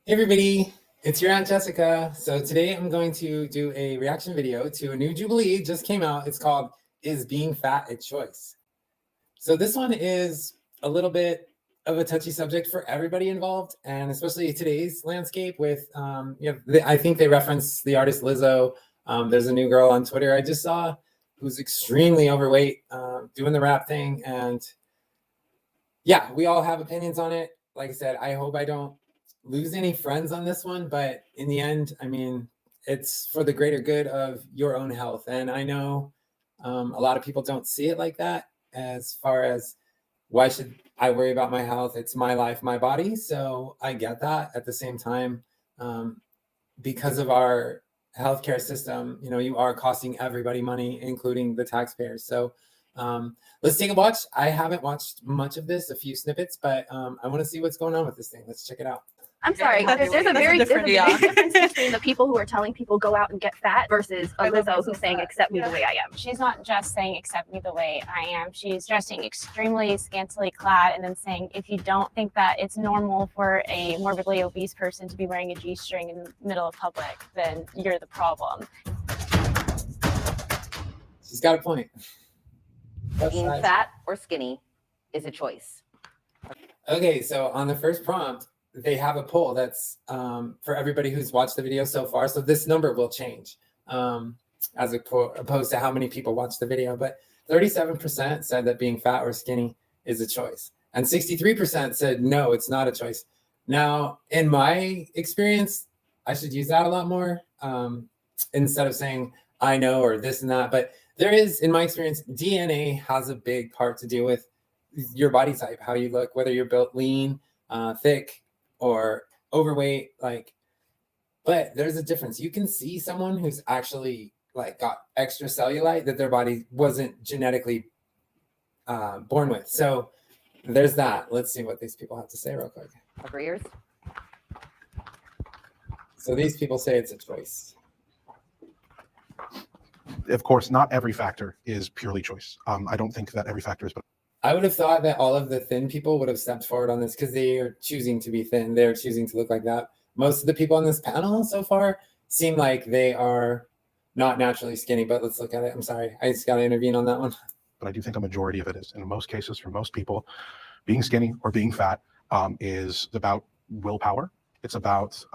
Hey everybody, it's your Aunt Jessica. So today I'm going to do a reaction video to a new Jubilee. It just came out. It's called Is Being Fat a Choice? So this one is a little bit of a touchy subject for everybody involved, and especially today's landscape with, I think they reference the artist Lizzo. There's a new girl on Twitter I just saw who's extremely overweight, doing the rap thing. And yeah, we all have opinions on it. Like I said, I hope I don't lose any friends on this one, but in the end, I mean, it's for the greater good of your own health. And I know a lot of people don't see it like that, as far as why should I worry about my health? It's my life, my body. So I get that. At the same time, because of our healthcare system, you are costing everybody money, including the taxpayers. So let's take a watch. I haven't watched much of this, a few snippets, but I want to see what's going on with this thing. Let's check it out. I'm sorry, there's a very big difference between the people who are telling people go out and get fat versus a Lizzo who's saying accept me the way I am. She's not just saying accept me the way I am. She's dressing extremely scantily clad and then saying if you don't think that it's normal for a morbidly obese person to be wearing a G-string in the middle of public, then you're the problem. She's got a point. Being fat or skinny is a choice. Okay, so on the first prompt, they have a poll that's for everybody who's watched the video so far. So this number will change as opposed to how many people watched the video. But 37% said that being fat or skinny is a choice. And 63% said, no, it's not a choice. Now, in my experience, I should use that a lot more instead of saying I know or this and that. But there is, in my experience, DNA has a big part to do with your body type, how you look, whether you're built lean, thick, or overweight. But there's a difference. You can see someone who's actually got extra cellulite that their body wasn't genetically born with. So there's that. Let's see what these people have to say real quick. Agreeers? So these people say it's a choice. Of course, not every factor is purely choice. I don't think that every factor is. But I would have thought that all of the thin people would have stepped forward on this because they are choosing to be thin. They're choosing to look like that. Most of the people on this panel so far seem like they are not naturally skinny, but let's look at it. I'm sorry. I just got to intervene on that one. But I do think a majority of it is. And in most cases, for most people, being skinny or being fat is about willpower. It's about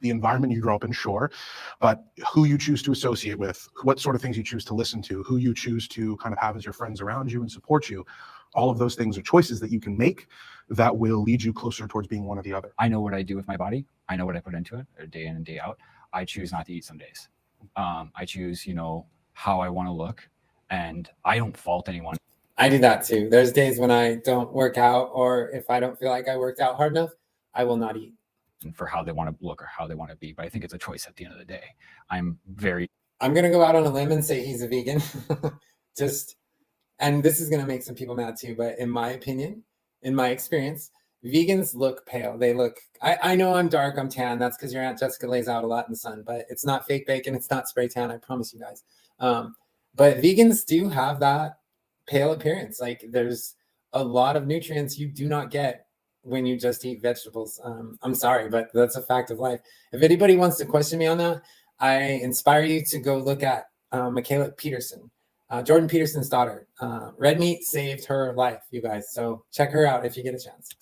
the environment you grow up in, sure, but who you choose to associate with, what sort of things you choose to listen to, who you choose to kind of have as your friends around you and support you. All of those things are choices that you can make that will lead you closer towards being one or the other. I know what I do with my body. I know what I put into it day in and day out. I choose not to eat some days. I choose, how I want to look, and I don't fault anyone. I do that too. There's days when I don't work out, or if I don't feel like I worked out hard enough, I will not eat. For how they want to look or how they want to be. But I think it's a choice at the end of the day. I'm going to go out on a limb and say he's a vegan. And this is going to make some people mad too, but in my opinion, in my experience, vegans look pale. They look, I know I'm dark, I'm tan. That's because your Aunt Jessica lays out a lot in the sun, but it's not fake bacon. It's not spray tan. I promise you guys. But vegans do have that pale appearance. There's a lot of nutrients you do not get when you just eat vegetables. I'm sorry, but that's a fact of life. If anybody wants to question me on that, I inspire you to go look at Michaela Peterson, Jordan Peterson's daughter. Red meat saved her life, you guys. So check her out if you get a chance.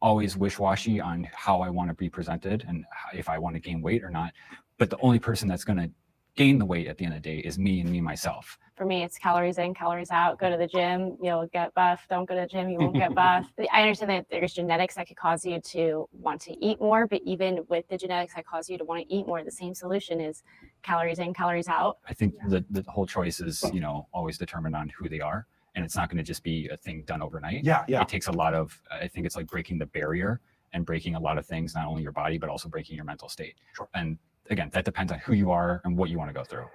Always wish-washy on how I want to be presented and if I want to gain weight or not. But the only person that's going to gain the weight at the end of the day is me and me myself. For me, it's calories in, calories out. Go to the gym, you'll get buff. Don't go to the gym, you won't get buff. I understand that there's genetics that could cause you to want to eat more, but even with the genetics that cause you to want to eat more, the same solution is calories in, calories out. I think the whole choice is, always determined on who they are. And it's not going to just be a thing done overnight. Yeah. It takes a lot of, I think it's like breaking the barrier and breaking a lot of things, not only your body, but also breaking your mental state. Sure. And again, that depends on who you are and what you want to go through.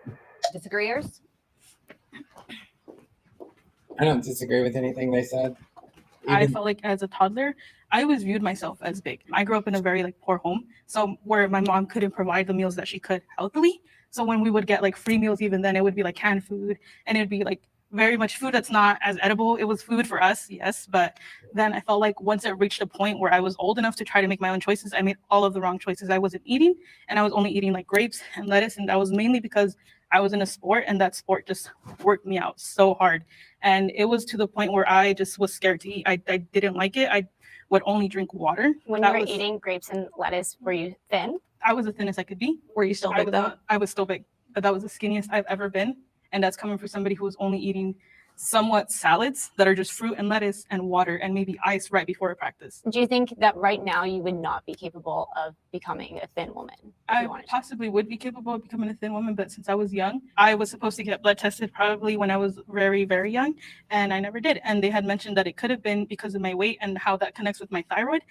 Disagreeers? I don't disagree with anything they said. I felt like as a toddler, I always viewed myself as big. I grew up in a very poor home, so where my mom couldn't provide the meals that she could healthily. So when we would get free meals, even then it would be canned food, and it would be very much food that's not as edible. It was food for us, yes, but then I felt like once it reached a point where I was old enough to try to make my own choices, I made all of the wrong choices. I wasn't eating, and I was only eating like grapes and lettuce, and that was mainly because I was in a sport, and that sport just worked me out so hard. And it was to the point where I just was scared to eat. I didn't like it. I would only drink water. When you were eating grapes and lettuce, were you thin? I was the thinnest I could be. Were you still big though? I was still big, but that was the skinniest I've ever been. And that's coming from somebody who was only eating somewhat salads that are just fruit and lettuce and water and maybe ice right before a practice. Do you think that right now you would not be capable of becoming a thin woman? I possibly would be capable of becoming a thin woman, but since I was young, I was supposed to get blood tested probably when I was very, very young, and I never did. And they had mentioned that it could have been because of my weight and how that connects with my thyroid.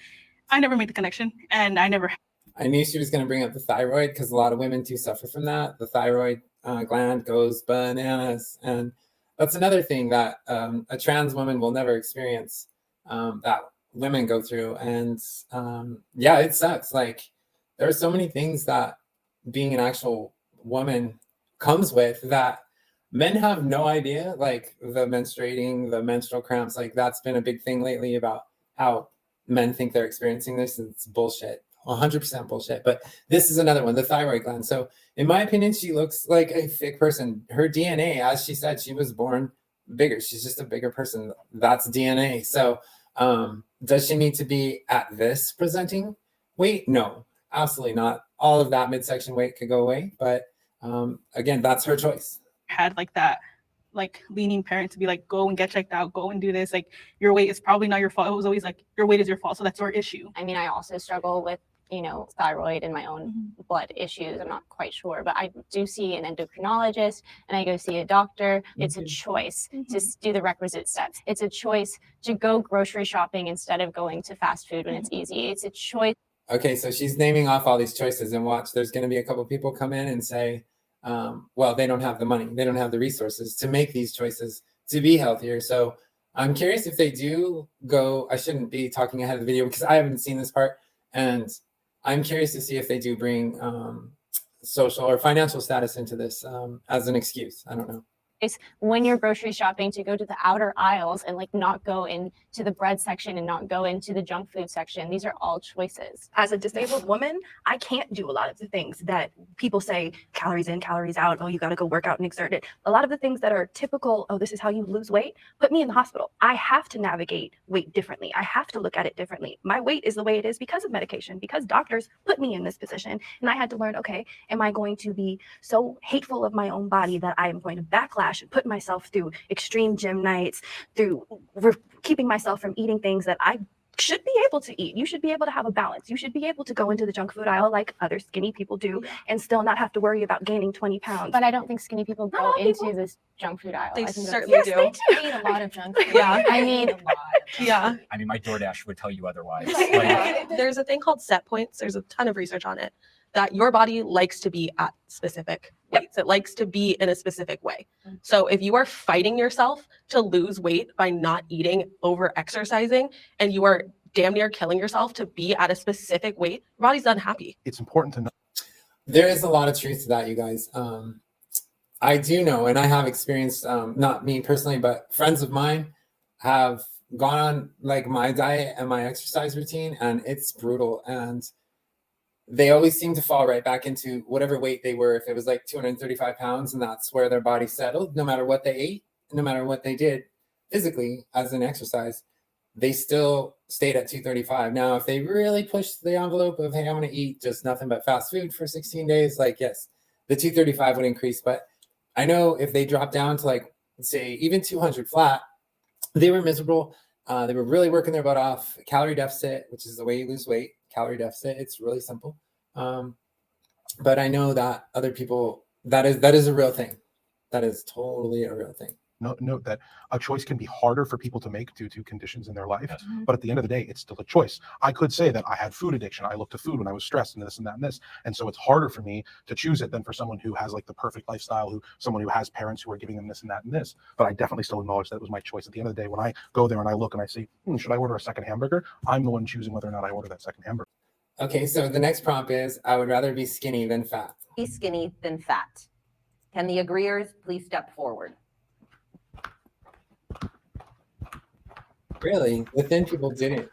I never made the connection, and I knew she was going to bring up the thyroid because a lot of women do suffer from that. The thyroid gland goes bananas, and that's another thing that a trans woman will never experience, that women go through. And yeah, it sucks. Like, there are so many things that being an actual woman comes with that men have no idea, like the menstruating, the menstrual cramps. Like, that's been a big thing lately about how men think they're experiencing this. It's bullshit. 100% bullshit. But this is another one, the thyroid gland. So in my opinion, she looks like a thick person. Her DNA, as she said, she was born bigger. She's just a bigger person. That's DNA. So does she need to be at this presenting weight? No, absolutely not. All of that midsection weight could go away. But again, that's her choice. Had like that, like leaning parent to be like, go and get checked out, go and do this. Like, your weight is probably not your fault. It was always like, your weight is your fault. So that's your issue. I mean, I also struggle with, thyroid and my own blood issues. I'm not quite sure, but I do see an endocrinologist and I go see a doctor. It's a choice to do the requisite steps. It's a choice to go grocery shopping instead of going to fast food when it's easy. It's a choice. Okay, so she's naming off all these choices, and watch, there's going to be a couple people come in and say, well, they don't have the money, they don't have the resources to make these choices to be healthier. So I'm curious if they do go, I shouldn't be talking ahead of the video because I haven't seen this part, and I'm curious to see if they do bring social or financial status into this as an excuse. I don't know. When you're grocery shopping, to go to the outer aisles and like not go into the bread section and not go into the junk food section. These are all choices. As a disabled woman, I can't do a lot of the things that people say, calories in, calories out. Oh, you got to go work out and exert it. A lot of the things that are typical, oh, this is how you lose weight, put me in the hospital. I have to navigate weight differently. I have to look at it differently. My weight is the way it is because of medication, because doctors put me in this position. And I had to learn, okay, am I going to be so hateful of my own body that I am going to backlash and put myself through extreme gym nights, through keeping myself from eating things that I should be able to eat? You should be able to have a balance. You should be able to go into the junk food aisle like other skinny people do and still not have to worry about gaining 20 pounds. But I don't think skinny people go into this junk food aisle. They certainly do. Yes, they do. I eat a lot of junk food. Yeah. I mean, Yeah. I mean, my DoorDash would tell you otherwise. There's a thing called set points. There's a ton of research on it that your body likes to be at specific weights. It likes to be in a specific way. So if you are fighting yourself to lose weight by not eating, over exercising, and you are damn near killing yourself to be at a specific weight, your body's unhappy. It's important to know. There is a lot of truth to that, you guys. I do know, and I have experienced, not me personally, but friends of mine have gone on like my diet and my exercise routine, and it's brutal. And they always seem to fall right back into whatever weight they were. If it was like 235 pounds, and that's where their body settled, no matter what they ate, no matter what they did physically as an exercise, they still stayed at 235. Now, if they really pushed the envelope of, hey, I'm going to eat just nothing but fast food for 16 days, like, yes, the 235 would increase. But I know if they dropped down to, like, say, even 200 flat, they were miserable. They were really working their butt off. Calorie deficit, which is the way you lose weight, calorie deficit. It's really simple. But I know that other people, that is a real thing. That is totally a real thing. Note that a choice can be harder for people to make due to conditions in their life. Yes. But at the end of the day, it's still a choice. I could say that I had food addiction. I looked to food when I was stressed and this and that and this. And so it's harder for me to choose it than for someone who has like the perfect lifestyle, someone who has parents who are giving them this and that and this. But I definitely still acknowledge that it was my choice. At the end of the day, when I go there and I look and I see, should I order a second hamburger? I'm the one choosing whether or not I order that second hamburger. Okay, so the next prompt is, I would rather be skinny than fat. Be skinny than fat. Can the agreeers please step forward? Really, the thin people didn't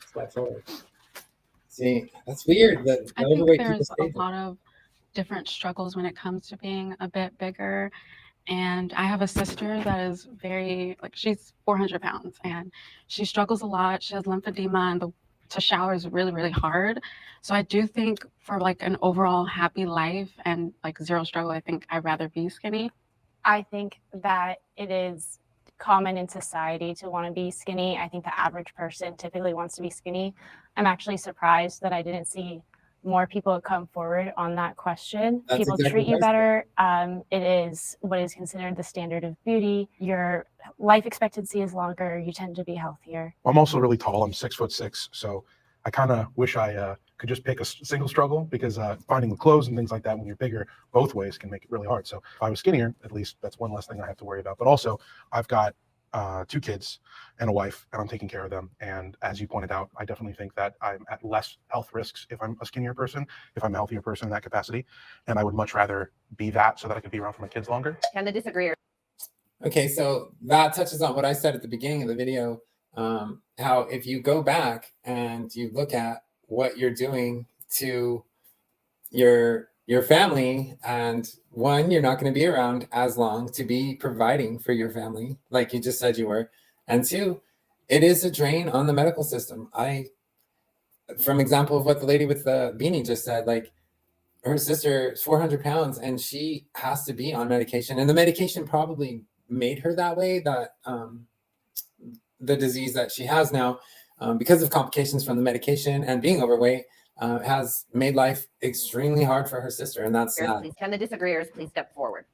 step forward. See, that's weird. The I think overweight people there's a stayed there. lot of different struggles when it comes to being a bit bigger. And I have a sister that is very, like, she's 400 pounds and she struggles a lot. She has lymphedema and to shower is really, really hard. So I do think for like an overall happy life and like zero struggle, I think I'd rather be skinny. I think that it is common in society to want to be skinny. I think the average person typically wants to be skinny. I'm actually surprised that I didn't see more people come forward on that question. That's People exactly treat you what I said. better. It is what is considered the standard of beauty. Your life expectancy is longer. You tend to be healthier. I'm also really tall. I'm 6'6", so I kind of wish I could just pick a single struggle, because finding the clothes and things like that when you're bigger both ways can make it really hard. So if I was skinnier, at least that's one less thing I have to worry about. But also, I've got 2 kids and a wife, and I'm taking care of them. And as you pointed out, I definitely think that I'm at less health risks if I'm a skinnier person, if I'm a healthier person in that capacity. And I would much rather be that so that I can be around for my kids longer. Tend to disagree. Okay, so that touches on what I said at the beginning of the video, how if you go back and you look at what you're doing to your family, and one, you're not going to be around as long to be providing for your family like you just said you were, and two, it is a drain on the medical system. From example of what the lady with the beanie just said, like her sister is 400 pounds and she has to be on medication, and the medication probably made her that way, that the disease that she has now, because of complications from the medication and being overweight, has made life extremely hard for her sister, and that's sad. Please, can the disagreeers please step forward?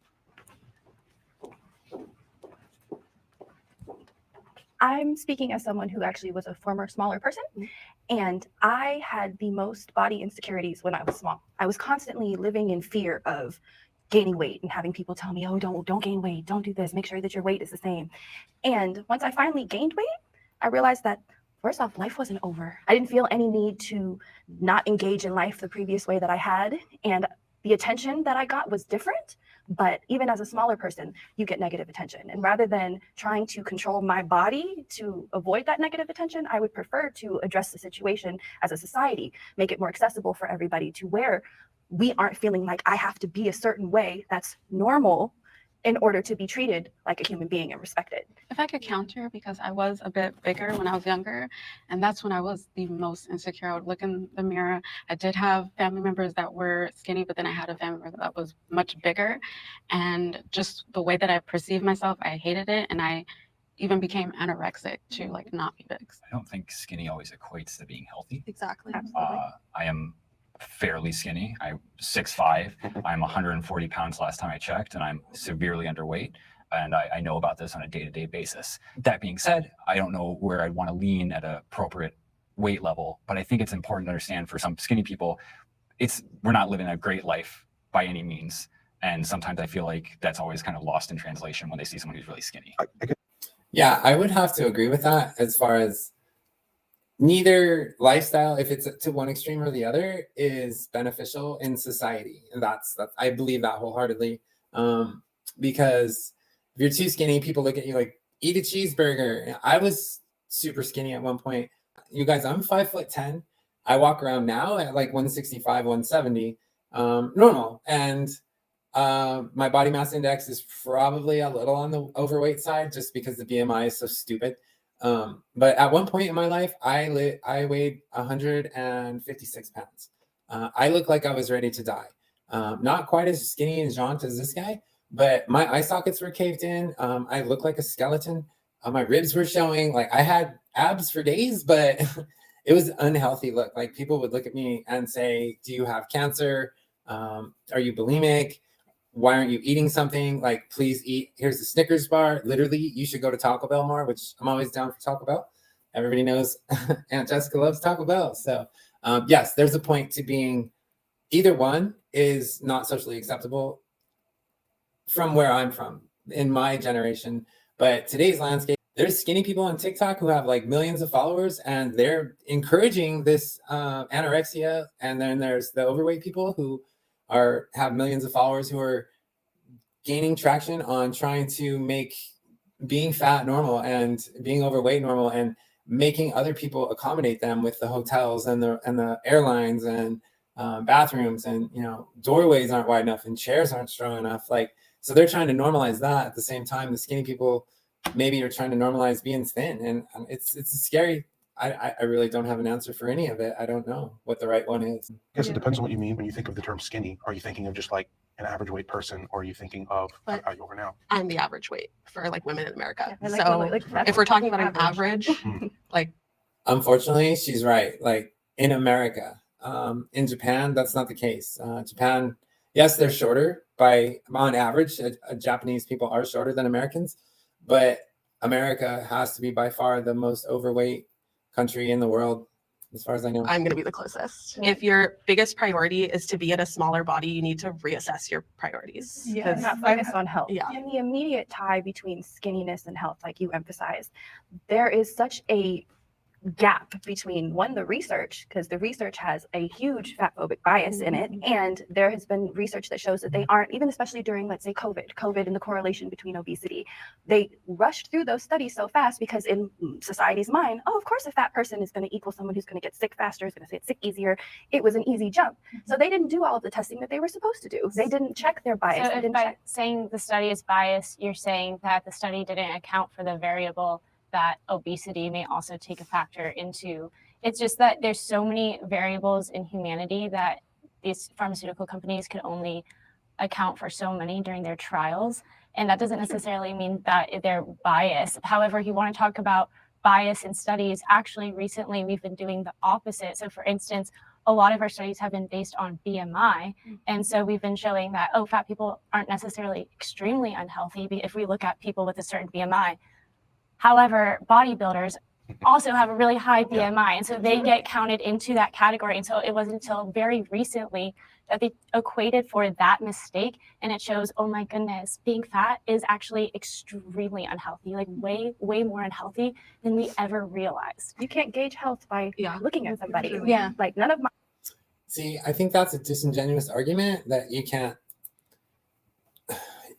I'm speaking as someone who actually was a former smaller person, and I had the most body insecurities when I was small. I was constantly living in fear of gaining weight and having people tell me, oh, don't gain weight, don't do this, make sure that your weight is the same. And once I finally gained weight, I realized that first off, life wasn't over. I didn't feel any need to not engage in life the previous way that I had, and the attention that I got was different. But even as a smaller person, you get negative attention. And rather than trying to control my body to avoid that negative attention, I would prefer to address the situation as a society, make it more accessible for everybody, to where we aren't feeling like I have to be a certain way that's normal in order to be treated like a human being and respected. If I could counter, because I was a bit bigger when I was younger, and that's when I was the most insecure. I would look in the mirror. I did have family members that were skinny, but then I had a family member that was much bigger. And just the way that I perceived myself, I hated it. And I even became anorexic to like not be big. I don't think skinny always equates to being healthy. Exactly. I am fairly skinny. I'm 6'5". I'm 140 pounds last time I checked, and I'm severely underweight. And I know about this on a day-to-day basis. That being said, I don't know where I'd want to lean at an appropriate weight level, but I think it's important to understand for some skinny people, we're not living a great life by any means. And sometimes I feel like that's always kind of lost in translation when they see someone who's really skinny. Yeah, I would have to agree with that, as far as neither lifestyle, if it's to one extreme or the other, is beneficial in society. And that's I believe that wholeheartedly. Because if you're too skinny, people look at you like, eat a cheeseburger. I was super skinny at one point. You guys, I'm 5'10". I walk around now at like 165, 170, normal. And my body mass index is probably a little on the overweight side, just because the BMI is so stupid. But at one point in my life, I weighed 156 pounds. I looked like I was ready to die. Not quite as skinny and jaunt as this guy, but my eye sockets were caved in. I looked like a skeleton. My ribs were showing. Like, I had abs for days, but it was an unhealthy look. Like, people would look at me and say, do you have cancer? Are you bulimic? Why aren't you eating something? Like, please eat. Here's the Snickers bar. Literally, you should go to Taco Bell more, which I'm always down for Taco Bell. Everybody knows Aunt Jessica loves Taco Bell. So yes, there's a point to being, either one is not socially acceptable from where I'm from in my generation. But today's landscape, there's skinny people on TikTok who have like millions of followers, and they're encouraging this anorexia. And then there's the overweight people who have millions of followers who are gaining traction on trying to make being fat normal and being overweight normal and making other people accommodate them with the hotels and the airlines and bathrooms, and doorways aren't wide enough and chairs aren't strong enough. Like, so they're trying to normalize that. At the same time, the skinny people maybe are trying to normalize being thin, and it's scary. I really don't have an answer for any of it. I don't know what the right one is. I guess it depends on what you mean when you think of the term skinny. Are you thinking of just like an average weight person, or are you thinking of how you over now? I'm the average weight for like women in America. Yeah, So if we're talking about an average, like, unfortunately, she's right. Like in America, in Japan, that's not the case. Japan, yes, they're shorter on average. Japanese people are shorter than Americans, but America has to be by far the most overweight country in the world, as far as I know. I'm going to be the closest. If your biggest priority is to be in a smaller body, you need to reassess your priorities. Yeah, not focus on health. Yeah. And the immediate tie between skinniness and health, like you emphasized, there is such a gap between the research, because the research has a huge fat phobic bias in it, and there has been research that shows that they aren't, even especially during, let's say, COVID and the correlation between obesity, they rushed through those studies so fast because in society's mind, oh, of course a fat person is going to equal someone who's going to get sick faster, is going to get sick easier. It was an easy jump. So they didn't do all of the testing that they were supposed to do. They didn't check their bias. So if by saying the study is biased, you're saying that the study didn't account for the variable that obesity may also take a factor into. It's just that there's so many variables in humanity that these pharmaceutical companies could only account for so many during their trials. And that doesn't necessarily mean that they're biased. However, if you want to talk about bias in studies, actually recently we've been doing the opposite. So for instance, a lot of our studies have been based on BMI. And so we've been showing that, fat people aren't necessarily extremely unhealthy if we look at people with a certain BMI. However, bodybuilders also have a really high BMI, and so they get counted into that category. And so it wasn't until very recently that they equated for that mistake, and it shows, oh my goodness, being fat is actually extremely unhealthy, like way, way more unhealthy than we ever realized. You can't gauge health by looking at somebody. Yeah. Like none of my. See, I think that's a disingenuous argument that you can't.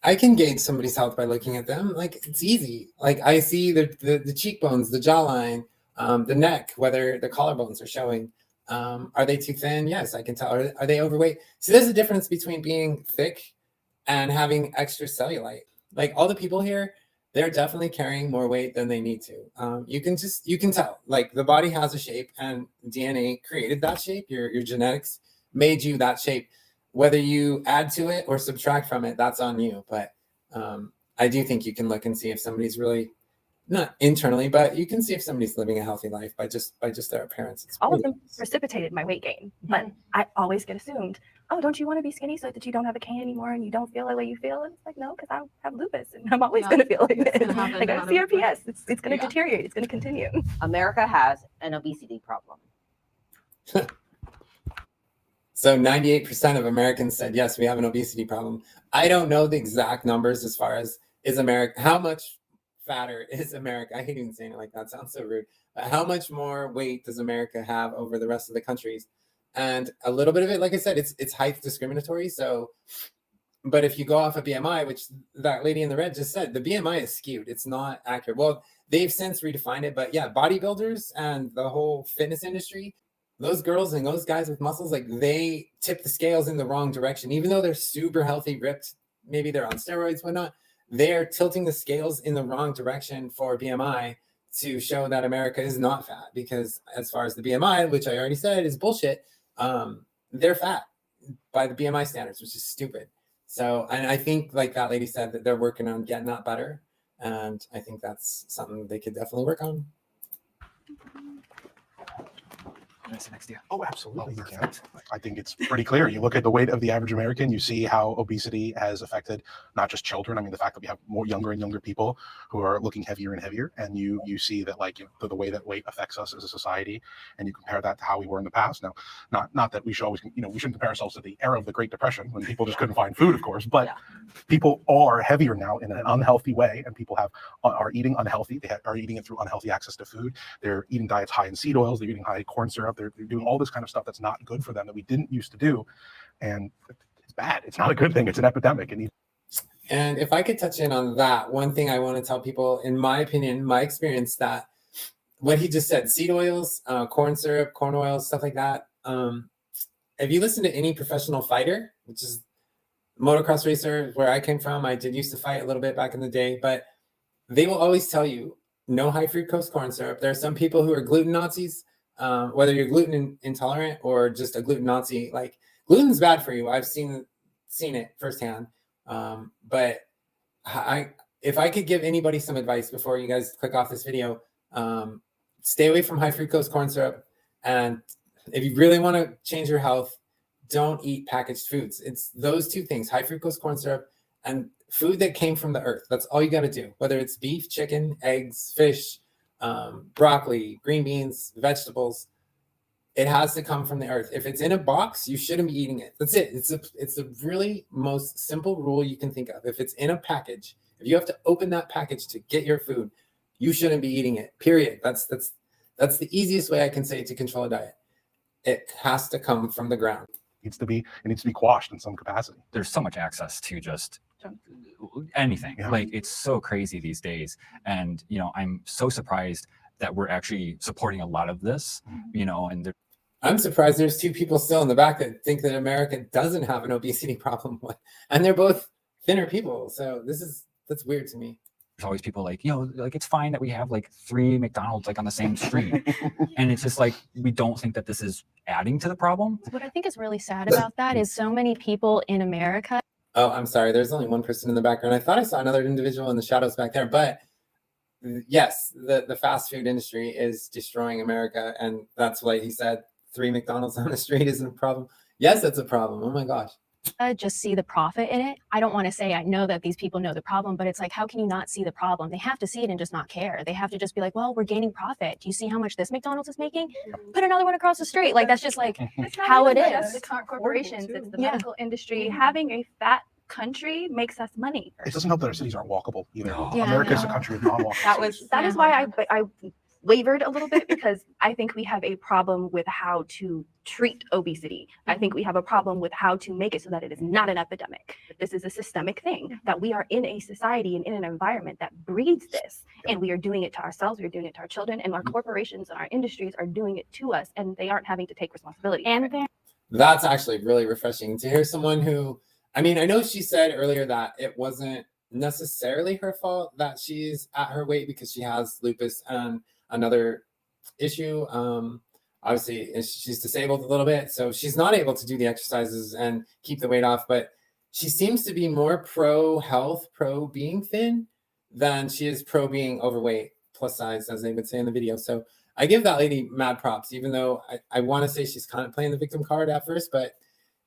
I can gauge somebody's health by looking at them. Like, it's easy. Like, I see the cheekbones, the jawline, the neck, whether the collarbones are showing. Are they too thin? Yes, I can tell. Are they overweight? See, there's a difference between being thick and having extra cellulite. Like, all the people here, they're definitely carrying more weight than they need to. You can tell. Like, the body has a shape, and DNA created that shape. Your genetics made you that shape. Whether you add to it or subtract from it, that's on you. But I do think you can look and see if somebody's really, not internally, but you can see if somebody's living a healthy life by just their appearance. All of them precipitated my weight gain, but I always get assumed, oh, don't you want to be skinny so that you don't have a cane anymore and you don't feel the way you feel? And it's like, no, because I have lupus and I'm always going to feel like this. Like I have CRPS. It's going to deteriorate. It's going to continue. America has an obesity problem. So 98% of Americans said, yes, we have an obesity problem. I don't know the exact numbers as far as how much fatter is America? I hate even saying it like that. Sounds so rude. But how much more weight does America have over the rest of the countries? And a little bit of it, like I said, it's height discriminatory. So, but if you go off of BMI, which that lady in the red just said, the BMI is skewed. It's not accurate. Well, they've since redefined it, but yeah, bodybuilders and the whole fitness industry, those girls and those guys with muscles, like they tip the scales in the wrong direction. Even though they're super healthy, ripped, maybe they're on steroids, whatnot, they're tilting the scales in the wrong direction for BMI to show that America is not fat. Because as far as the BMI, which I already said is bullshit, they're fat by the BMI standards, which is stupid. So, and I think like that lady said that they're working on getting that better. And I think that's something they could definitely work on. Next year. Oh, absolutely. You can. I think it's pretty clear. You look at the weight of the average American, you see how obesity has affected not just children. I mean, the fact that we have more younger and younger people who are looking heavier and heavier, and you see that, like, the way that weight affects us as a society, and you compare that to how we were in the past. Now, not that we should always, we shouldn't compare ourselves to the era of the Great Depression when people just couldn't find food, of course, but people are heavier now in an unhealthy way, and people are eating unhealthy. They are eating it through unhealthy access to food. They're eating diets high in seed oils. They're eating high corn syrup. They're doing all this kind of stuff that's not good for them that we didn't used to do. And it's bad. It's not a good thing. It's an epidemic. And And if I could touch in on that, one thing I want to tell people, in my opinion, my experience, that what he just said, seed oils, corn syrup, corn oil, stuff like that. If you listen to any professional fighter, which is motocross racer, where I came from, I did used to fight a little bit back in the day, but they will always tell you no high fructose corn syrup. There are some people who are gluten Nazis, whether you're gluten intolerant or just a gluten Nazi. Like, gluten's bad for you. I've seen it firsthand. But if I could give anybody some advice before you guys click off this video, stay away from high fructose corn syrup. And if you really want to change your health, don't eat packaged foods. It's those two things, high fructose corn syrup and food that came from the earth. That's all you got to do, whether it's beef, chicken, eggs, fish, broccoli, green beans, vegetables. It has to come from the earth. If it's in a box, you shouldn't be eating it. That's it. It's a really most simple rule you can think of. If it's in a package, if you have to open that package to get your food, you shouldn't be eating it. Period. That's the easiest way I can say to control a diet. It has to come from the ground. It needs to be quashed in some capacity. There's so much access to just anything. Yeah. Like, it's so crazy these days. And, I'm so surprised that we're actually supporting a lot of this, and I'm surprised there's two people still in the back that think that America doesn't have an obesity problem, and they're both thinner people. So that's weird to me. there's always people like, like, it's fine that we have like 3 McDonald's like on the same street. And it's just like, we don't think that this is adding to the problem. What I think is really sad about that is so many people in America. Oh, I'm sorry. There's only one person in the background. I thought I saw another individual in the shadows back there, but yes, the fast food industry is destroying America. And that's why he said 3 McDonald's on the street isn't a problem. Yes, that's a problem. Oh my gosh. Just see the profit in it. I don't want to say I know that these people know the problem, but it's like, how can you not see the problem? They have to see it and just not care. They have to just be like, well, we're gaining profit. Do you see how much this McDonald's is making? Put another one across the street. Like, that's just like how it is. It's not corporations, it's the Yeah. medical industry. Having a fat country makes us money. It doesn't help that our cities aren't walkable either. Yeah, America is a no. country of non-walkable cities. That is why I wavered a little bit, because I think we have a problem with how to treat obesity. I think we have a problem with how to make it so that it is not an epidemic. This is a systemic thing, that we are in a society and in an environment that breeds this, and we are doing it to ourselves, we're doing it to our children, and our corporations and our industries are doing it to us, and they aren't having to take responsibility. And they're That's actually really refreshing to hear someone who, I mean, I know she said earlier that it wasn't necessarily her fault that she's at her weight because she has lupus and another issue. Obviously, she's disabled a little bit, so she's not able to do the exercises and keep the weight off, but she seems to be more pro health, pro being thin than she is pro being overweight, plus size, as they would say in the video. So I give that lady mad props, even though I want to say she's kind of playing the victim card at first, but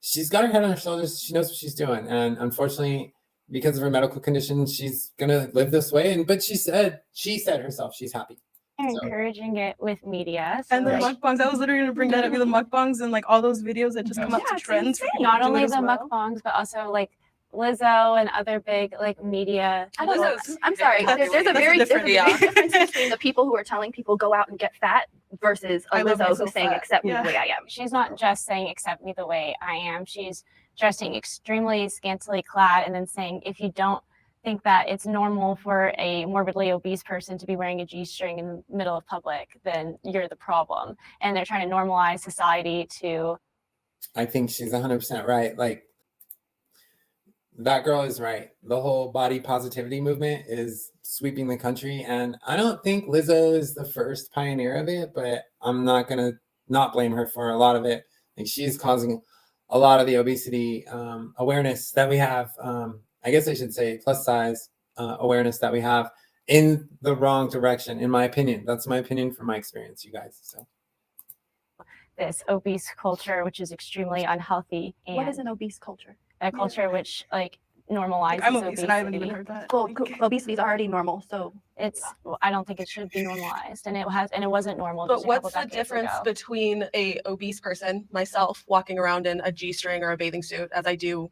she's got her head on her shoulders. She knows what she's doing. And unfortunately, because of her medical condition, she's going to live this way. But she said herself, she's happy. So. encouraging it with media. So And the like, mukbangs, I was literally gonna bring that up, the mukbangs and like all those videos that just come up to it's trends. insane. not do only it as the well. mukbangs, but also like Lizzo and other big like media. I don't know. Lizzo's I'm sorry. very There's a popular. very That's there's a different, big difference between the people who are telling people go out and get fat versus a I love Lizzo myself who's saying fat. accept me Yeah. the way I am. She's not just saying accept me the way I am. She's dressing extremely scantily clad and then saying if you don't think that it's normal for a morbidly obese person to be wearing a G-string in the middle of public, then you're the problem. And they're trying to normalize society to. I think she's 100% right. Like, that girl is right. The whole body positivity movement is sweeping the country. And I don't think Lizzo is the first pioneer of it, but I'm not going to not blame her for a lot of it. Like, she is causing a lot of the obesity awareness that we have. I guess I should say plus size awareness that we have in the wrong direction, in my opinion. That's my opinion from my experience, you guys. So This obese culture, which is extremely unhealthy, and What is an obese culture? a culture which like normalizes I'm obese obesity. and I haven't even heard that. Well, obesity is already normal, so I don't think it should be normalized, and it wasn't normal. But just a couple what's the decades difference ago. between a obese person, myself, walking around in a G-string or a bathing suit, as I do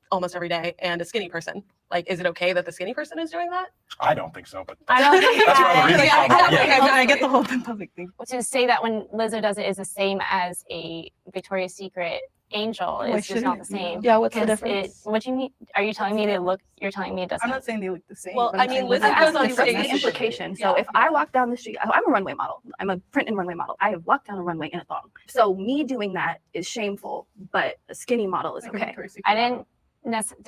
almost every day, and a skinny person? Like, is it okay that the skinny person is doing that? I don't think so, but I don't think That's where all the real that. problem is. Yeah, I get the whole public thing. To say that when Lizzo does it is the same as a Victoria's Secret Angel Why is just not the shouldn't it be? same. Yeah, what's the 'Cause difference? what do you mean? Are you telling me they look? You're telling me it doesn't. I'm not saying they look the same. Well, but I'm I mean, saying Lizzie what's goes the on difference? What's stage. the implication? So Yeah. if I walk down the street, I'm a runway model. I'm a print and runway model. I have walked down a runway in a thong. So me doing that is shameful, but a skinny model is That could be okay. I didn't.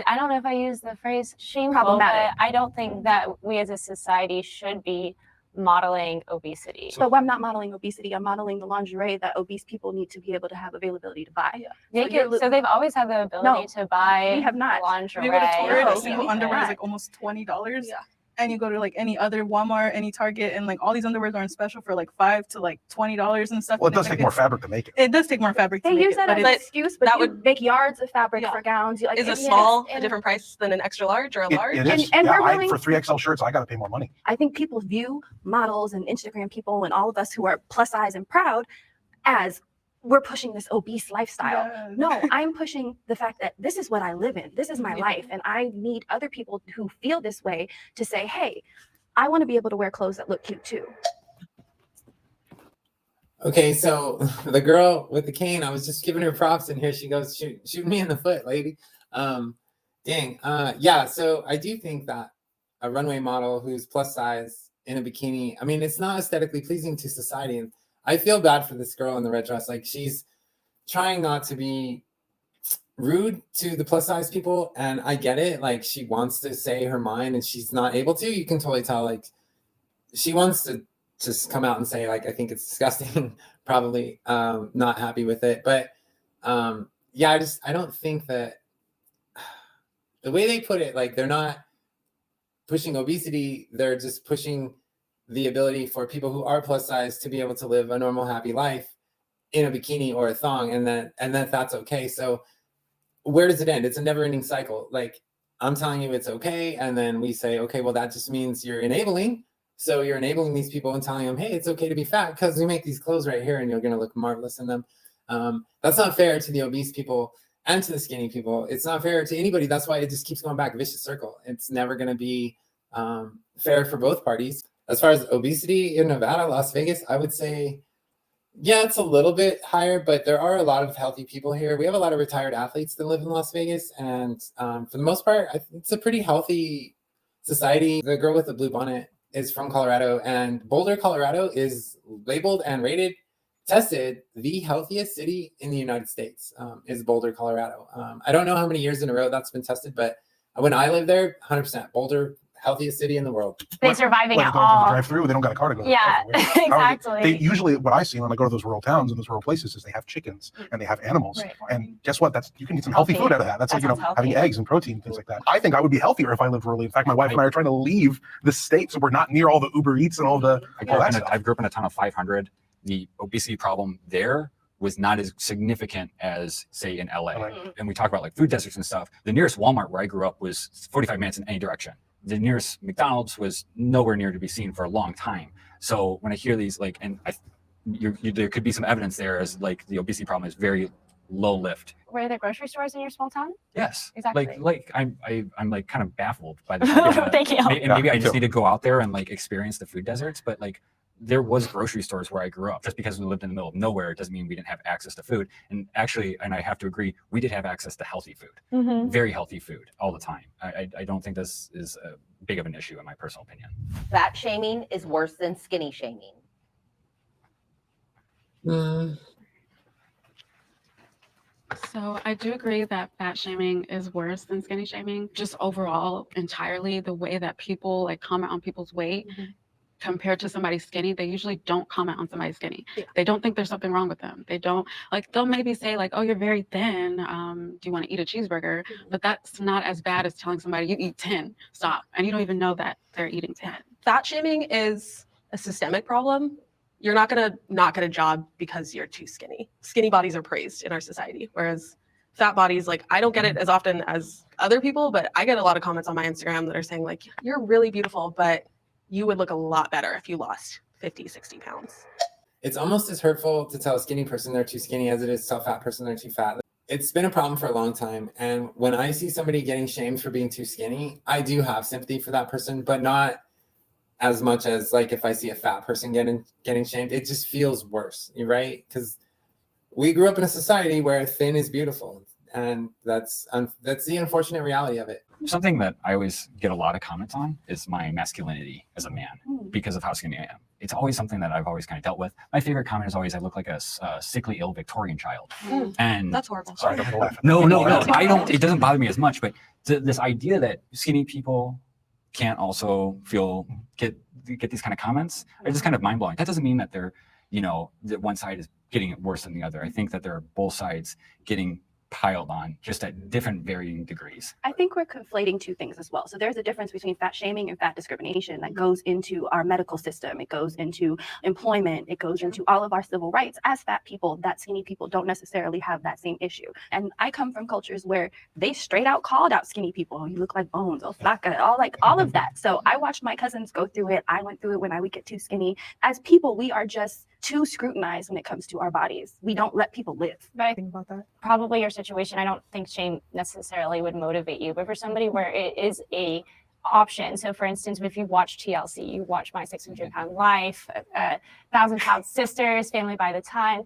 I don't know if I use the phrase shameful, Problematic. but I don't think that we as a society should be modeling obesity. But I'm not modeling obesity. I'm modeling the lingerie that obese people need to be able to have availability to buy. So they've always had the ability to buy we have not. lingerie. You go to Torrid, No, a single we underwear is cannot. like almost $20. Yeah. And you go to like any other Walmart, any Target, and like all these underwears are on special for like $5 to like $20 and stuff. Well, it and does it's take like more fabric to make it. It does take more fabric to They make use it, that but as an it's excuse, but that you would- make yards of fabric Yeah. for gowns. Like, Is a and small yes, a different price than an extra large or a large? It is. And Yeah, we're willing- for 3XL shirts, I got to pay more money. I think people view models and Instagram people and all of us who are plus size and proud as we're pushing this obese lifestyle. Yeah. No, I'm pushing the fact that this is what I live in. This is my Yeah. life. And I need other people who feel this way to say, hey, I want to be able to wear clothes that look cute too. Okay, so the girl with the cane, I was just giving her props, and here she goes, shoot me in the foot, lady. Yeah, so I do think that a runway model who's plus size in a bikini, I mean, it's not aesthetically pleasing to society. And I feel bad for this girl in the red dress. Like, she's trying not to be rude to the plus size people, and I get it. Like, she wants to say her mind and she's not able to. You can totally tell, like, she wants to just come out and say, like, I think it's disgusting, probably not happy with it. But yeah, I don't think that the way they put it, like, they're not pushing obesity, they're just pushing the ability for people who are plus size to be able to live a normal, happy life in a bikini or a thong, and that's okay. So where does it end? It's a never-ending cycle. Like, I'm telling you it's okay, and then we say, okay, well, that just means you're enabling. So you're enabling these people and telling them, hey, it's okay to be fat because we make these clothes right here and you're going to look marvelous in them. That's not fair to the obese people and to the skinny people. It's not fair to anybody. That's why it just keeps going back, vicious circle. It's never going to be fair for both parties. As far as obesity in Nevada, Las Vegas, I would say, yeah, it's a little bit higher, but there are a lot of healthy people here. We have a lot of retired athletes that live in Las Vegas. And for the most part, it's a pretty healthy society. The girl with the blue bonnet is from Colorado, and Boulder, Colorado is labeled and rated, tested the healthiest city in the United States, is Boulder, Colorado. I don't know how many years in a row that's been tested, but when I lived there, 100% Boulder, healthiest city in the world. They surviving Like at going to the all. drive-through, they don't got a car to go. to the Yeah, drive-thru. exactly. They usually, what I see when I go to those rural towns and those rural places, is they have chickens and they have animals. Right. And guess what? You can get some healthy food out of that. That's That like, sounds having healthy. eggs and protein and things like that. I think I would be healthier if I lived rurally. In fact, my wife and I are trying to leave the state so we're not near all the Uber Eats and all that I stuff. grew up in a town of 500. The obesity problem there was not as significant as, say, in LA. And we talk about like food deserts and stuff. The nearest Walmart where I grew up was 45 minutes in any direction. The nearest McDonald's was nowhere near to be seen for a long time. So when I hear these, like, and there could be some evidence there as like the obesity problem is very low lift. Were there grocery stores in your small town? Yes, Exactly. Like I'm like kind of baffled by the. Thank you. And maybe I me just too. need to go out there and like experience the food deserts. But like there was grocery stores where I grew up. Just because we lived in the middle of nowhere doesn't mean we didn't have access to food. And actually, and I have to agree, we did have access to healthy food, very healthy food all the time. I don't think this is a big of an issue in my personal opinion. Fat shaming is worse than skinny shaming. So I do agree that fat shaming is worse than skinny shaming. Just overall, entirely, the way that people like comment on people's weight compared to somebody skinny, they usually don't comment on somebody skinny. Yeah. They don't think there's something wrong with them. They don't like, they'll maybe say like, oh, you're very thin. Do you want to eat a cheeseburger? But that's not as bad as telling somebody you eat 10, stop. And you don't even know that they're eating 10. Fat shaming is a systemic problem. You're not gonna not get a job because you're too skinny. Skinny bodies are praised in our society, whereas fat bodies, like, I don't get it as often as other people, but I get a lot of comments on my Instagram that are saying like, you're really beautiful, but you would look a lot better if you lost 50, 60 pounds. It's almost as hurtful to tell a skinny person they're too skinny as it is to tell a fat person they're too fat. It's been a problem for a long time. And when I see somebody getting shamed for being too skinny, I do have sympathy for that person, but not as much as like if I see a fat person getting shamed. It just feels worse, right? Because we grew up in a society where thin is beautiful, and that's the unfortunate reality of it. Something that I always get a lot of comments on is my masculinity as a man because of how skinny I am. It's always something that I've always kind of dealt with. My favorite comment is always, I look like a sickly, ill Victorian child. And That's horrible. Sorry, don't laugh. no, I don't. It doesn't bother me as much. But this idea that skinny people can't also get these kind of comments are just kind of mind blowing. That doesn't mean that they're, that one side is getting it worse than the other. I think that there are both sides getting piled on, just at different varying degrees. I think we're conflating two things as well. So there's a difference between fat shaming and fat discrimination that goes into our medical system. It goes into employment. It goes into all of our civil rights. As fat people, that skinny people don't necessarily have that same issue. And I come from cultures where they straight out called out skinny people. Oh, you look like bones, oh, flaca, all of that. So I watched my cousins go through it. I went through it when I would get too skinny. As people, we are just too scrutinized when it comes to our bodies. We don't let people live. But I Think about that. probably your situation, I don't think shame necessarily would motivate you, but for somebody where it is a option. So for instance, if you watch TLC, you watch My 600-Pound Life, 1,000-Pound Sisters, Family by the Ton,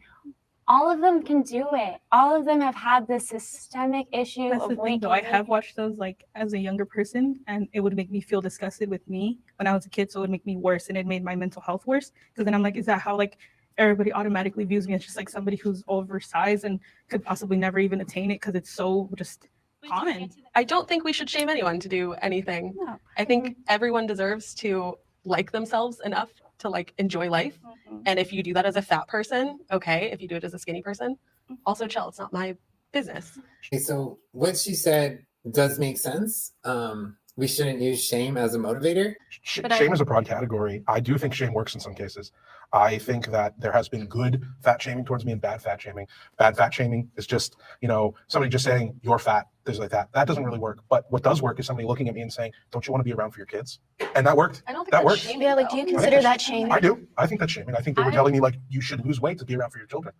all of them can do it. All of them have had this systemic issue That's of the thing, weight though. I gain. have watched those like as a younger person, and it would make me feel disgusted with me when I was a kid. So it would make me worse, and it made my mental health worse. Because then I'm like, is that how like everybody automatically views me as just like somebody who's oversized and could possibly never even attain it because it's so just common? I don't think we should shame anyone to do anything. No. I think everyone deserves to like themselves enough to like enjoy life. And if you do that as a fat person, okay. If you do it as a skinny person, also chill. It's not my business. Okay, so what she said does make sense. We shouldn't use shame as a motivator. Shame is a broad category. I do think shame works in some cases. I think that there has been good fat shaming towards me and bad fat shaming. Bad fat shaming is just, somebody just saying you're fat, things like that. That doesn't really work. But what does work is somebody looking at me and saying, don't you want to be around for your kids? And that worked. I don't think That that's works. shaming, Yeah, like, do though. you consider that shaming? I do. I think that's shaming. I think they were I- telling me like you should lose weight to be around for your children.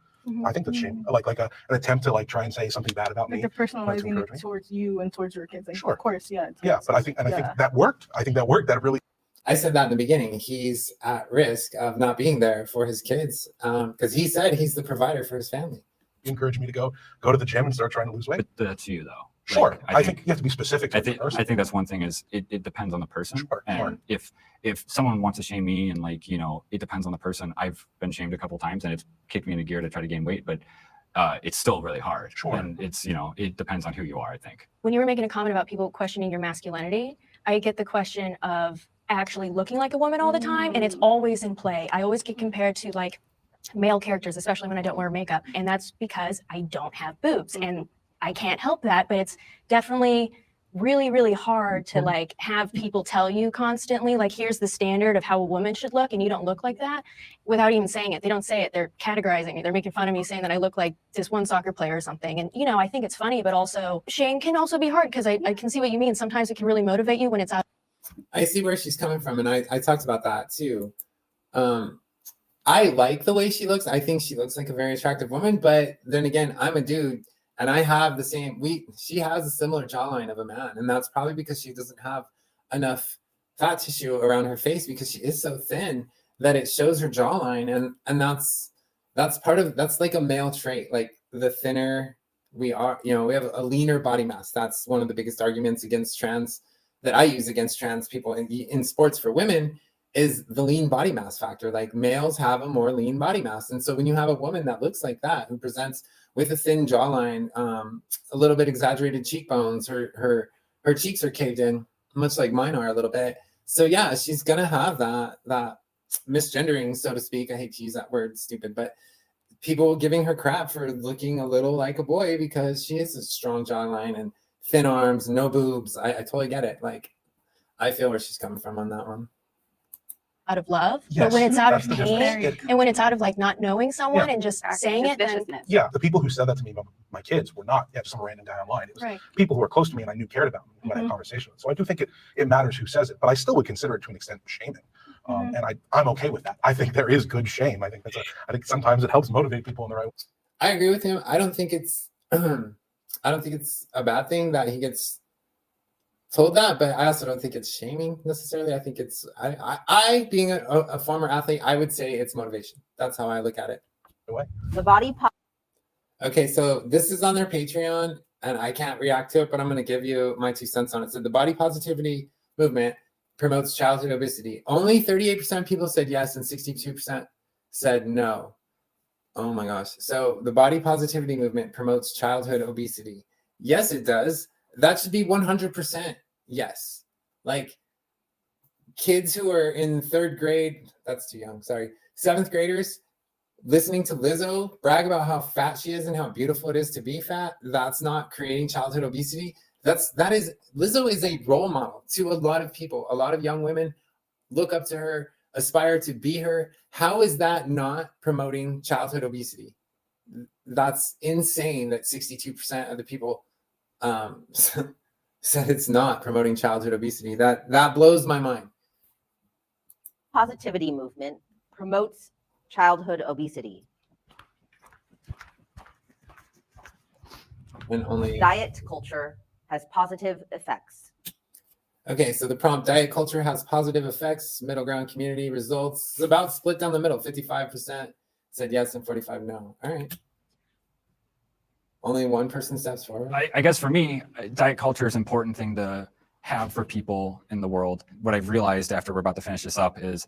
I think that's shaming. Like an attempt to like try and say something bad about Like me. they're personalizing encourage me. it towards you and towards your kids. Like, Sure. Of course, yeah. Yeah, but I think that worked. I think that worked. That really I said that in the beginning. He's at risk of not being there for his kids because he said he's the provider for his family. encouraged me to go to the gym and start trying to lose weight. But that's you though. Sure. Like, I think you have to be specific to I the think person. I think that's one thing is it depends on the person. Sure, And if someone wants to shame me and like, it depends on the person. I've been shamed a couple times and it's kicked me into gear to try to gain weight, but it's still really hard. Sure. And it's, it depends on who you are, I think. When you were making a comment about people questioning your masculinity, I get the question of actually looking like a woman all the time, and it's always in play. I always get compared to like male characters, especially when I don't wear makeup, and that's because I don't have boobs, and I can't help that. But it's definitely really, really hard to like have people tell you constantly, like, here's the standard of how a woman should look, and you don't look like that, without even saying it. They don't say it. They're categorizing me. They're making fun of me, saying that I look like this one soccer player or something. And I think it's funny, but also shame can also be hard because I can see what you mean. Sometimes it can really motivate you when it's out. I see where she's coming from, and I talked about that too. I like the way she looks. I think she looks like a very attractive woman, but then again, I'm a dude, and I have the same. She has a similar jawline of a man, and that's probably because she doesn't have enough fat tissue around her face because she is so thin that it shows her jawline, and that's like a male trait. Like the thinner we are, we have a leaner body mass. That's one of the biggest arguments against trans that I use against trans people in sports for women is the lean body mass factor. Like males have a more lean body mass. And so when you have a woman that looks like that, who presents with a thin jawline, a little bit exaggerated cheekbones, her cheeks are caved in, much like mine are a little bit. So yeah, she's gonna have that misgendering, so to speak. I hate to use that word, stupid, but people giving her crap for looking a little like a boy because she has a strong jawline and thin arms, no boobs. I totally get it. Like, I feel where she's coming from on that one. Out of love, Yes, but when it's out of that's the difference. pain and when it's out of like not knowing someone and just saying it, then, viciousness. Yeah, the people who said that to me about my kids were not some random guy online. It was right. people who were close to me and I knew cared about me, who I had conversation with. So I do think it matters who says it, but I still would consider it to an extent shaming. And I'm okay with that. I think there is good shame. I think sometimes it helps motivate people in the right way. I agree with him. I don't think it's a bad thing that he gets told that, but I also don't think it's shaming necessarily. I think it's I being a former athlete, I would say it's motivation. That's how I look at it. The body Okay, so this is on their Patreon, and I can't react to it, but I'm going to give you my 2 cents on it. So the body positivity movement promotes childhood obesity. Only 38% of people said yes, and 62% said no. Oh my gosh. So the body positivity movement promotes childhood obesity. Yes, it does. That should be 100% yes. Like kids who are in 3rd grade, that's too young, sorry, 7th graders, listening to Lizzo brag about how fat she is and how beautiful it is to be fat, that's not creating childhood obesity. Lizzo is a role model to a lot of people. A lot of young women look up to her, aspire to be her. How is that not promoting childhood obesity? That's insane that 62% of the people said it's not promoting childhood obesity. That blows my mind. Positivity movement promotes childhood obesity. And only Diet culture has positive effects. Okay, so the prompt: diet culture has positive effects. Middle ground community results. It's about split down the middle. 55% said yes and 45% no. All right. Only one person steps forward. I guess for me, diet culture is an important thing to have for people in the world. What I've realized after we're about to finish this up is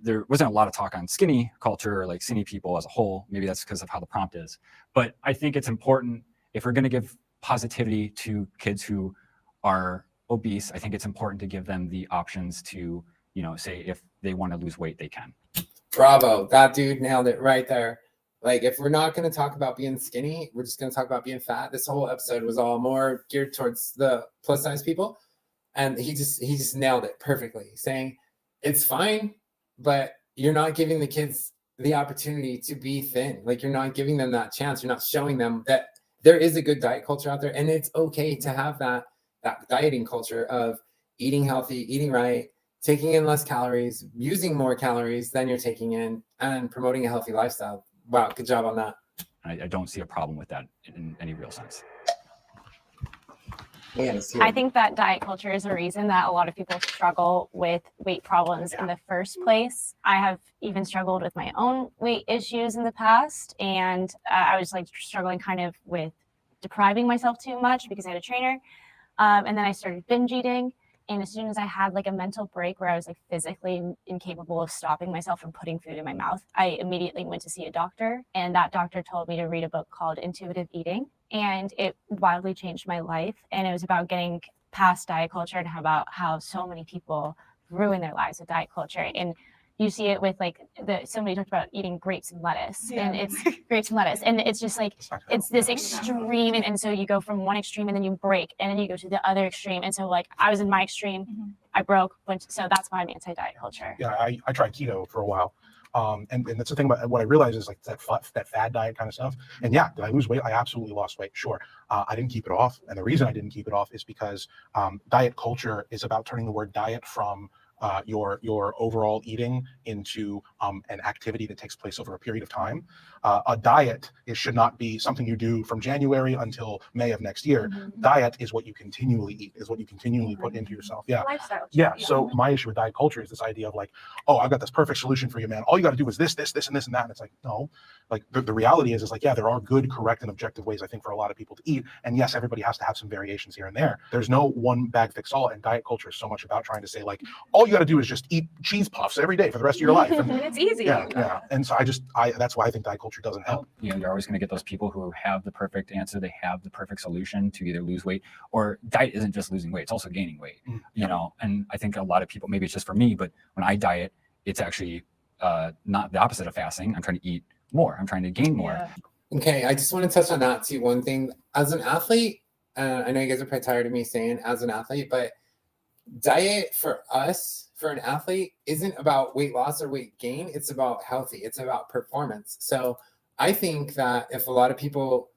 there wasn't a lot of talk on skinny culture or like skinny people as a whole. Maybe that's because of how the prompt is. But I think it's important if we're going to give positivity to kids who are obese, I think it's important to give them the options to, say if they want to lose weight, they can. Bravo. That dude nailed it right there. Like, if we're not going to talk about being skinny, we're just going to talk about being fat. This whole episode was all more geared towards the plus size people. And he just nailed it perfectly, saying it's fine, but you're not giving the kids the opportunity to be thin. Like, you're not giving them that chance. You're not showing them that there is a good diet culture out there. And it's okay to have that dieting culture of eating healthy, eating right, taking in less calories, using more calories than you're taking in, and promoting a healthy lifestyle. Wow, good job on that. I don't see a problem with that in any real sense. I think that diet culture is a reason that a lot of people struggle with weight problems in the first place. I have even struggled with my own weight issues in the past, and I was like struggling kind of with depriving myself too much because I had a trainer. And then I started binge eating. And as soon as I had like a mental break where I was like physically incapable of stopping myself from putting food in my mouth, I immediately went to see a doctor. And that doctor told me to read a book called Intuitive Eating. And it wildly changed my life. And it was about getting past diet culture and about how so many people ruin their lives with diet culture. And you see it with like somebody talked about eating grapes and lettuce, and it's grapes and lettuce, and it's just like it's this extreme, and so you go from one extreme and then you break, and then you go to the other extreme, and so like I was in my extreme, I broke, so that's why I'm anti-diet culture. Yeah, I tried keto for a while, and that's the thing about what I realized is like that fad diet kind of stuff. And yeah, did I lose weight? I absolutely lost weight. Sure, I didn't keep it off, and the reason I didn't keep it off is because diet culture is about turning the word diet from your overall eating into an activity that takes place over a period of time. A diet should not be something you do from January until May of next year. Diet is what you continually eat, is what you continually put into yourself. Yeah. Lifestyle. Yeah. So my issue with diet culture is this idea of like, oh, I've got this perfect solution for you, man. All you got to do is this, and this, and that. And it's like, no, like the reality is like, yeah, there are good, correct, and objective ways, I think, for a lot of people to eat. And yes, everybody has to have some variations here and there. There's no one bag fix all. And diet culture is so much about trying to say like, all you got to do is just eat cheese puffs every day for the rest of your life. And It's easy. yeah. And so that's why I think diet culture doesn't help. You're always going to get those people who have the perfect answer. They have the perfect solution to either lose weight, or diet isn't just losing weight. It's also gaining weight, and I think a lot of people, maybe it's just for me, but when I diet, it's actually not the opposite of fasting. I'm trying to eat more. I'm trying to gain more. Yeah. Okay, I just want to touch on that too. One thing, as an athlete, I know you guys are probably tired of me saying as an athlete, but diet for us, for an athlete, isn't about weight loss or weight gain. It's about healthy. It's about performance. So I think that if a lot of people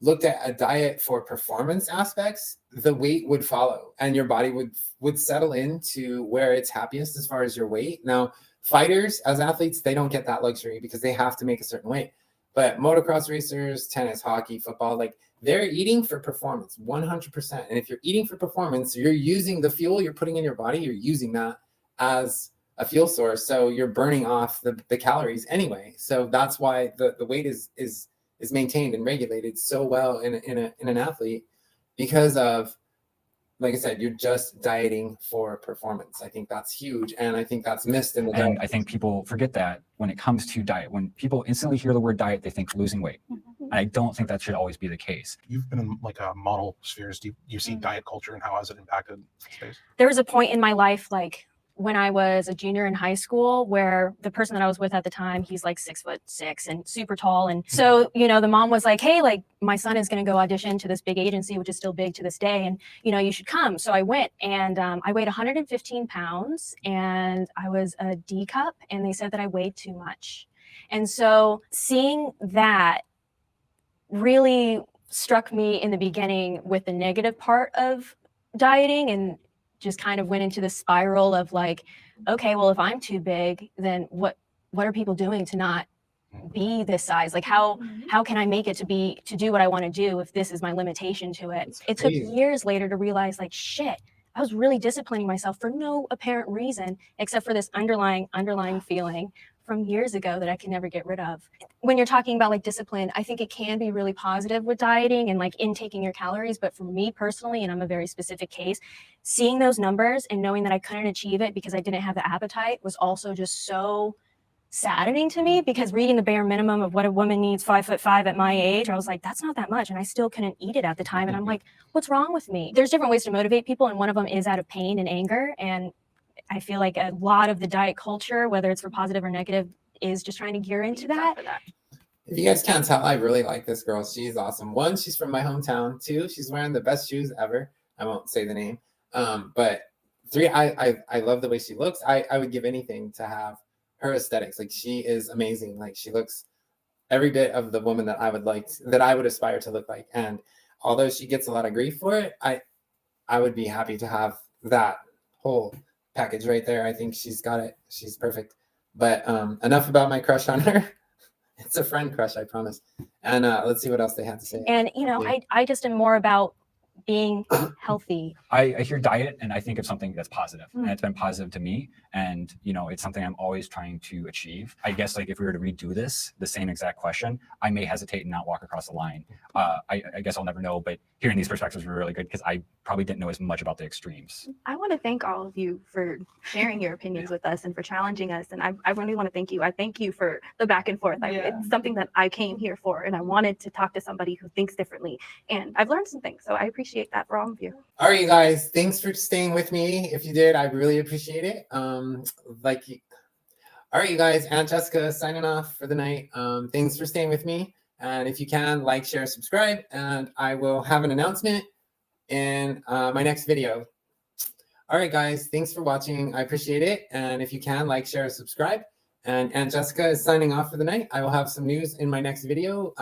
looked at a diet for performance aspects, the weight would follow and your body would settle into where it's happiest as far as your weight. Now, fighters as athletes, they don't get that luxury because they have to make a certain weight. But motocross racers, tennis, hockey, football, like they're eating for performance 100%. And if you're eating for performance, you're using the fuel you're putting in your body, you're using that as a fuel source. So you're burning off the calories anyway. So that's why the weight is is maintained and regulated so well in an athlete because of, like I said, you're just dieting for performance. I think that's huge, and I think that's missed in the diet. And I think people forget that when it comes to diet, when people instantly hear the word diet, they think losing weight. And I don't think that should always be the case. You've been in like model spheres. Do you see diet culture and how has it impacted space? There was a point in my life, like when I was a junior in high school, where the person that I was with at the time, he's like 6'6" and super tall. And so, you know, the mom was like, hey, like my son is going to go audition to this big agency, which is still big to this day. And, you know, you should come. So I went, and I weighed 115 pounds and I was a D cup, and they said that I weighed too much. And so seeing that really struck me in the beginning with the negative part of dieting, and just kind of went into the spiral of like, okay, well, if I'm too big, then what are people doing to not be this size? Like how can I make it to do what I want to do if this is my limitation to it? It took years later to realize, like, shit, I was really disciplining myself for no apparent reason except for this underlying feeling from years ago that I can never get rid of. When you're talking about like discipline, I think it can be really positive with dieting and like intaking your calories. But for me personally, and I'm a very specific case, seeing those numbers and knowing that I couldn't achieve it because I didn't have the appetite was also just so saddening to me, because reading the bare minimum of what a woman needs, 5'5" at my age, I was like, that's not that much. And I still couldn't eat it at the time. And I'm like, what's wrong with me? There's different ways to motivate people. And one of them is out of pain and anger. And I feel like a lot of the diet culture, whether it's for positive or negative, is just trying to gear into that. If you guys can't tell, I really like this girl. She's awesome. One, she's from my hometown. Two, she's wearing the best shoes ever. I won't say the name. But three, I love the way she looks. I would give anything to have her aesthetics. Like, she is amazing. Like, she looks every bit of the woman that I would aspire to look like. And although she gets a lot of grief for it, I would be happy to have that whole package right there. I think she's got it. She's perfect. But enough about my crush on her. It's a friend crush, I promise. And let's see what else they have to say. And, you know, I just am more about being healthy. I hear diet and I think of something that's positive, and it's been positive to me. And, you know, it's something I'm always trying to achieve. I guess, like, if we were to redo the same exact question, I may hesitate and not walk across the line. I guess I'll never know, but hearing these perspectives were really good because I probably didn't know as much about the extremes. I want to thank all of you for sharing your opinions with us and for challenging us. And I really want to thank you. I thank you for the back and forth. It's something that I came here for, and I wanted to talk to somebody who thinks differently. And I've learned some things, so I appreciate that for all of you. All right, you guys, thanks for staying with me. If you did, I really appreciate it. All right, you guys, Aunt Jessica signing off for the night. Thanks for staying with me. And if you can, like, share, subscribe, and I will have an announcement in my next video. All right, guys, thanks for watching. I appreciate it. And if you can, like, share, subscribe. And Aunt Jessica is signing off for the night. I will have some news in my next video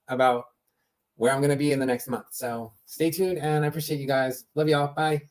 about where I'm going to be in the next month. So stay tuned, and I appreciate you guys. Love y'all. Bye.